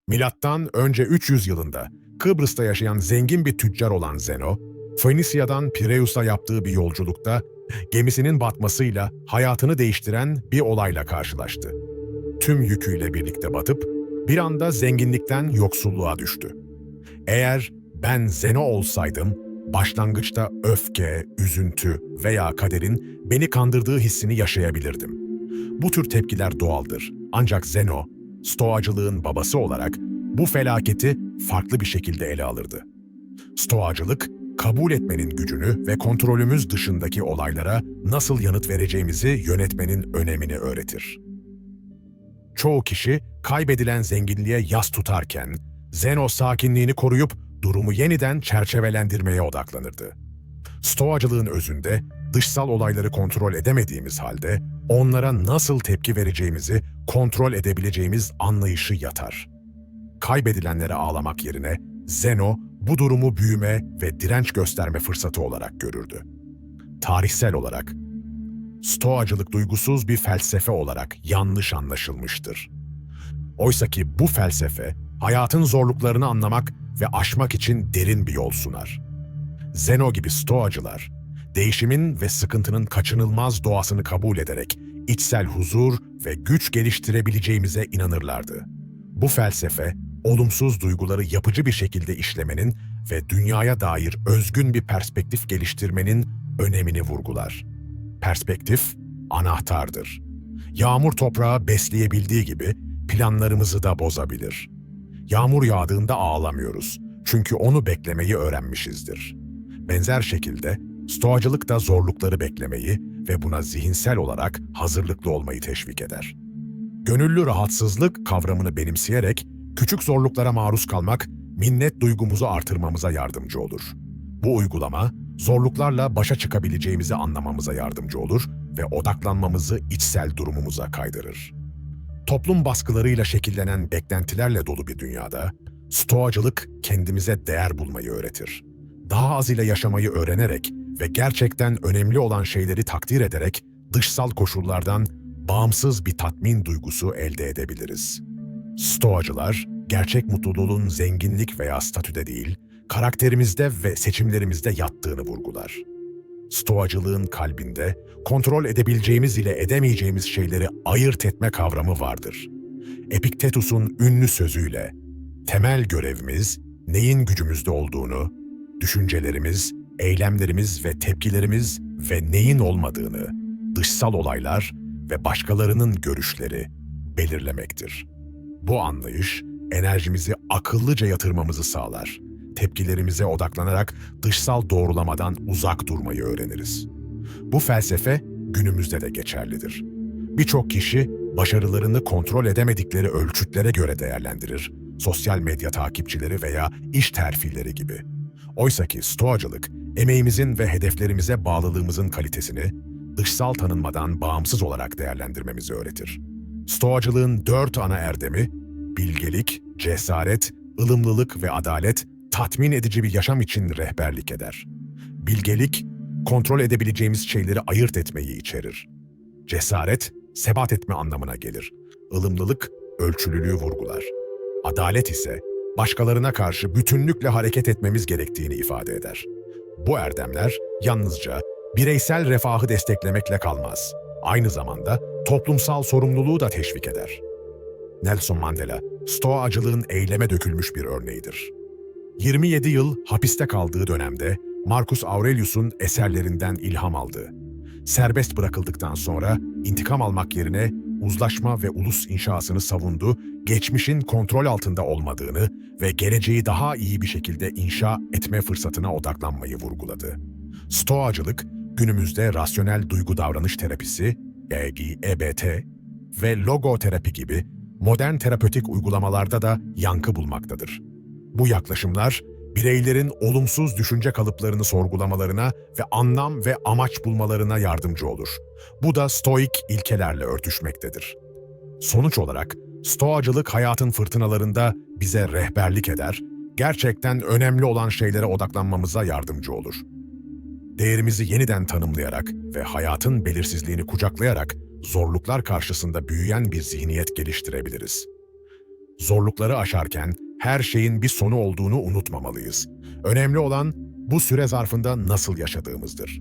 Milattan önce 300 yılında Kıbrıs'ta yaşayan zengin bir tüccar olan Zeno, Fenisya'dan Pireus'a yaptığı bir yolculukta gemisinin batmasıyla hayatını değiştiren bir olayla karşılaştı. Tüm yüküyle birlikte batıp bir anda zenginlikten yoksulluğa düştü. Eğer ben Zeno olsaydım, başlangıçta öfke, üzüntü veya kaderin beni kandırdığı hissini yaşayabilirdim. Bu tür tepkiler doğaldır. Ancak Zeno, Stoacılığın babası olarak bu felaketi farklı bir şekilde ele alırdı. Stoacılık, kabul etmenin gücünü ve kontrolümüz dışındaki olaylara nasıl yanıt vereceğimizi yönetmenin önemini öğretir. Çoğu kişi kaybedilen zenginliğe yas tutarken, Zeno sakinliğini koruyup durumu yeniden çerçevelendirmeye odaklanırdı. Stoacılığın özünde dışsal olayları kontrol edemediğimiz halde onlara nasıl tepki vereceğimizi kontrol edebileceğimiz anlayışı yatar. Kaybedilenlere ağlamak yerine Zeno bu durumu büyüme ve direnç gösterme fırsatı olarak görürdü. Tarihsel olarak Stoacılık duygusuz bir felsefe olarak yanlış anlaşılmıştır. Oysaki bu felsefe hayatın zorluklarını anlamak ve aşmak için derin bir yol sunar. Zeno gibi Stoacılar, değişimin ve sıkıntının kaçınılmaz doğasını kabul ederek içsel huzur ve güç geliştirebileceğimize inanırlardı. Bu felsefe, olumsuz duyguları yapıcı bir şekilde işlemenin ve dünyaya dair özgün bir perspektif geliştirmenin önemini vurgular. Perspektif, anahtardır. Yağmur toprağı besleyebildiği gibi planlarımızı da bozabilir. Yağmur yağdığında ağlamıyoruz çünkü onu beklemeyi öğrenmişizdir. Benzer şekilde Stoacılık da zorlukları beklemeyi ve buna zihinsel olarak hazırlıklı olmayı teşvik eder. Gönüllü rahatsızlık kavramını benimseyerek küçük zorluklara maruz kalmak minnet duygumuzu artırmamıza yardımcı olur. Bu uygulama zorluklarla başa çıkabileceğimizi anlamamıza yardımcı olur ve odaklanmamızı içsel durumumuza kaydırır. Toplum baskılarıyla şekillenen beklentilerle dolu bir dünyada Stoacılık kendimize değer bulmayı öğretir. Daha az ile yaşamayı öğrenerek ve gerçekten önemli olan şeyleri takdir ederek dışsal koşullardan bağımsız bir tatmin duygusu elde edebiliriz. Stoacılar, gerçek mutluluğun zenginlik veya statüde değil, karakterimizde ve seçimlerimizde yattığını vurgular. Stoacılığın kalbinde kontrol edebileceğimiz ile edemeyeceğimiz şeyleri ayırt etme kavramı vardır. Epiktetus'un ünlü sözüyle, temel görevimiz neyin gücümüzde olduğunu, düşüncelerimiz, eylemlerimiz ve tepkilerimiz ve neyin olmadığını, dışsal olaylar ve başkalarının görüşleri belirlemektir. Bu anlayış, enerjimizi akıllıca yatırmamızı sağlar. Tepkilerimize odaklanarak dışsal doğrulamadan uzak durmayı öğreniriz. Bu felsefe günümüzde de geçerlidir. Birçok kişi başarılarını kontrol edemedikleri ölçütlere göre değerlendirir, sosyal medya takipçileri veya iş terfileri gibi. Oysaki Stoacılık, emeğimizin ve hedeflerimize bağlılığımızın kalitesini dışsal tanınmadan bağımsız olarak değerlendirmemizi öğretir. Stoacılığın 4 ana erdemi, bilgelik, cesaret, ılımlılık ve adalet, tatmin edici bir yaşam için rehberlik eder. Bilgelik, kontrol edebileceğimiz şeyleri ayırt etmeyi içerir. Cesaret, sebat etme anlamına gelir. Ilımlılık, ölçülülüğü vurgular. Adalet ise, başkalarına karşı bütünlükle hareket etmemiz gerektiğini ifade eder. Bu erdemler yalnızca bireysel refahı desteklemekle kalmaz. Aynı zamanda toplumsal sorumluluğu da teşvik eder. Nelson Mandela, Stoacılığın eyleme dökülmüş bir örneğidir. 27 yıl hapiste kaldığı dönemde Marcus Aurelius'un eserlerinden ilham aldı. Serbest bırakıldıktan sonra intikam almak yerine uzlaşma ve ulus inşasını savundu, geçmişin kontrol altında olmadığını ve geleceği daha iyi bir şekilde inşa etme fırsatına odaklanmayı vurguladı. Stoacılık, günümüzde rasyonel duygu davranış terapisi, EBT ve logoterapi gibi modern terapötik uygulamalarda da yankı bulmaktadır. Bu yaklaşımlar, bireylerin olumsuz düşünce kalıplarını sorgulamalarına ve anlam ve amaç bulmalarına yardımcı olur. Bu da Stoik ilkelerle örtüşmektedir. Sonuç olarak, Stoacılık hayatın fırtınalarında bize rehberlik eder, gerçekten önemli olan şeylere odaklanmamıza yardımcı olur. Değerimizi yeniden tanımlayarak ve hayatın belirsizliğini kucaklayarak zorluklar karşısında büyüyen bir zihniyet geliştirebiliriz. Zorlukları aşarken her şeyin bir sonu olduğunu unutmamalıyız. Önemli olan bu süre zarfında nasıl yaşadığımızdır.